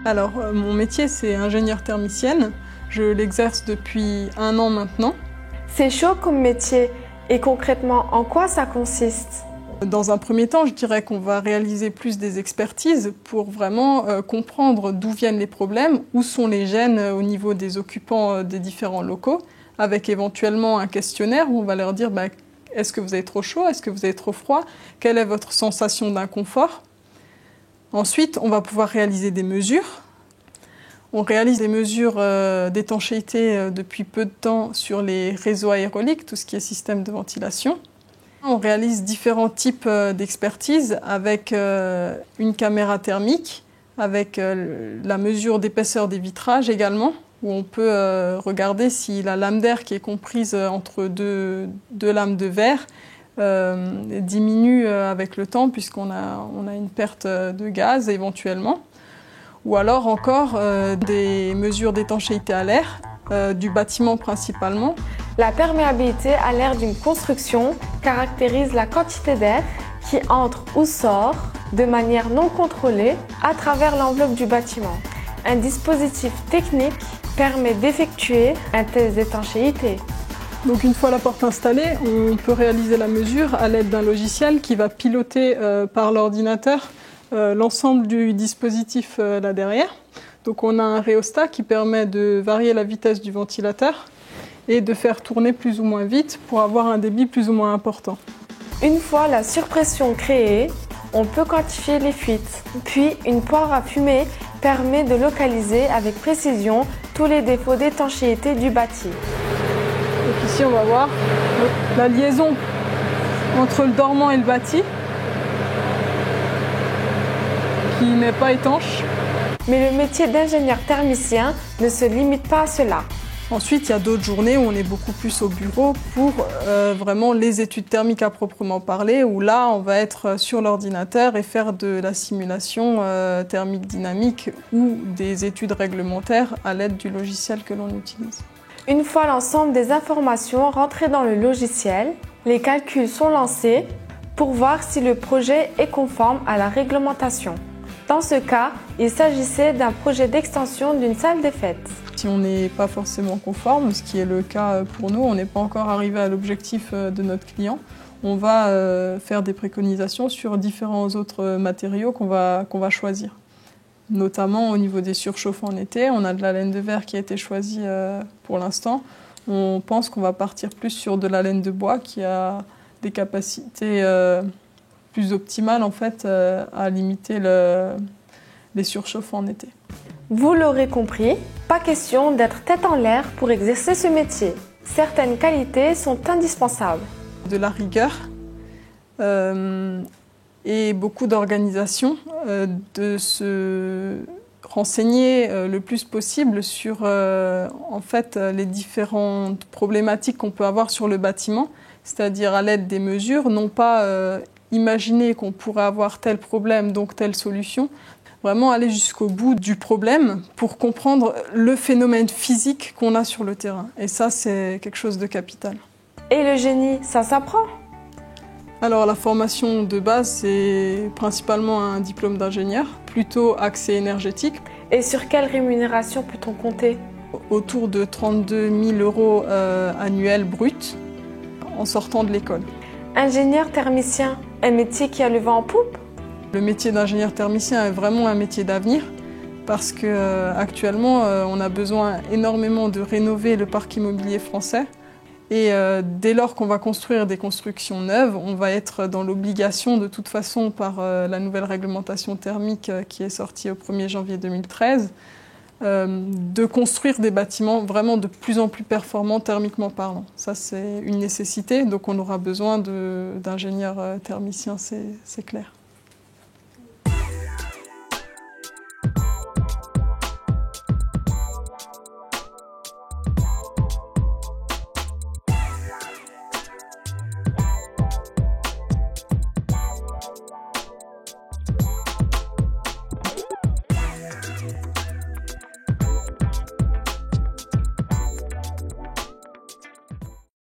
Alors, mon métier, c'est ingénieure thermicienne. Je l'exerce depuis 1 an maintenant. C'est chaud comme métier. Et concrètement, en quoi ça consiste ? Dans un premier temps, je dirais qu'on va réaliser plus des expertises pour vraiment comprendre d'où viennent les problèmes, où sont les gênes au niveau des occupants des différents locaux, avec éventuellement un questionnaire où on va leur dire est-ce que vous avez trop chaud, est-ce que vous avez trop froid, quelle est votre sensation d'inconfort. Ensuite, on va pouvoir réaliser des mesures. On réalise des mesures d'étanchéité depuis peu de temps sur les réseaux aéroliques, tout ce qui est système de ventilation. On réalise différents types d'expertise avec une caméra thermique, avec la mesure d'épaisseur des vitrages également, où on peut regarder si la lame d'air qui est comprise entre deux lames de verre diminue avec le temps, puisqu'on a une perte de gaz éventuellement. Ou alors encore des mesures d'étanchéité à l'air, du bâtiment principalement. La perméabilité à l'air d'une construction caractérise la quantité d'air qui entre ou sort de manière non contrôlée à travers l'enveloppe du bâtiment. Un dispositif technique permet d'effectuer un test d'étanchéité. Donc une fois la porte installée, on peut réaliser la mesure à l'aide d'un logiciel qui va piloter par l'ordinateur l'ensemble du dispositif là derrière. Donc on a un rhéostat qui permet de varier la vitesse du ventilateur et de faire tourner plus ou moins vite pour avoir un débit plus ou moins important. Une fois la surpression créée, on peut quantifier les fuites. Puis une poire à fumer permet de localiser avec précision tous les défauts d'étanchéité du bâti. Donc ici on va voir la liaison entre le dormant et le bâti qui n'est pas étanche. Mais le métier d'ingénieur thermicien ne se limite pas à cela. Ensuite, il y a d'autres journées où on est beaucoup plus au bureau pour vraiment les études thermiques à proprement parler, où là, on va être sur l'ordinateur et faire de la simulation thermique dynamique ou des études réglementaires à l'aide du logiciel que l'on utilise. Une fois l'ensemble des informations rentrées dans le logiciel, les calculs sont lancés pour voir si le projet est conforme à la réglementation. Dans ce cas, il s'agissait d'un projet d'extension d'une salle des fêtes. Si on n'est pas forcément conforme, ce qui est le cas pour nous, on n'est pas encore arrivé à l'objectif de notre client, on va faire des préconisations sur différents autres matériaux qu'on va choisir. Notamment au niveau des surchauffants en été, on a de la laine de verre qui a été choisie pour l'instant. On pense qu'on va partir plus sur de la laine de bois qui a des capacités plus optimales en fait, à limiter les surchauffants en été. Vous l'aurez compris, pas question d'être tête en l'air pour exercer ce métier. Certaines qualités sont indispensables. De la rigueur et beaucoup d'organisation, de se renseigner le plus possible sur en fait, les différentes problématiques qu'on peut avoir sur le bâtiment, c'est-à-dire à l'aide des mesures, non pas imaginer qu'on pourrait avoir tel problème, donc telle solution, vraiment aller jusqu'au bout du problème pour comprendre le phénomène physique qu'on a sur le terrain. Et ça, c'est quelque chose de capital. Et le génie, ça s'apprend ? Alors la formation de base, c'est principalement un diplôme d'ingénieur, plutôt axé énergétique. Et sur quelle rémunération peut-on compter ? Autour de 32 000 € annuels bruts en sortant de l'école. Ingénieur thermicien, un métier qui a le vent en poupe ? Le métier d'ingénieur thermicien est vraiment un métier d'avenir parce qu'actuellement, on a besoin énormément de rénover le parc immobilier français. Et dès lors qu'on va construire des constructions neuves, on va être dans l'obligation de toute façon par la nouvelle réglementation thermique qui est sortie au 1er janvier 2013, de construire des bâtiments vraiment de plus en plus performants thermiquement parlant. Ça, c'est une nécessité, donc on aura besoin d'ingénieurs thermiciens, c'est clair.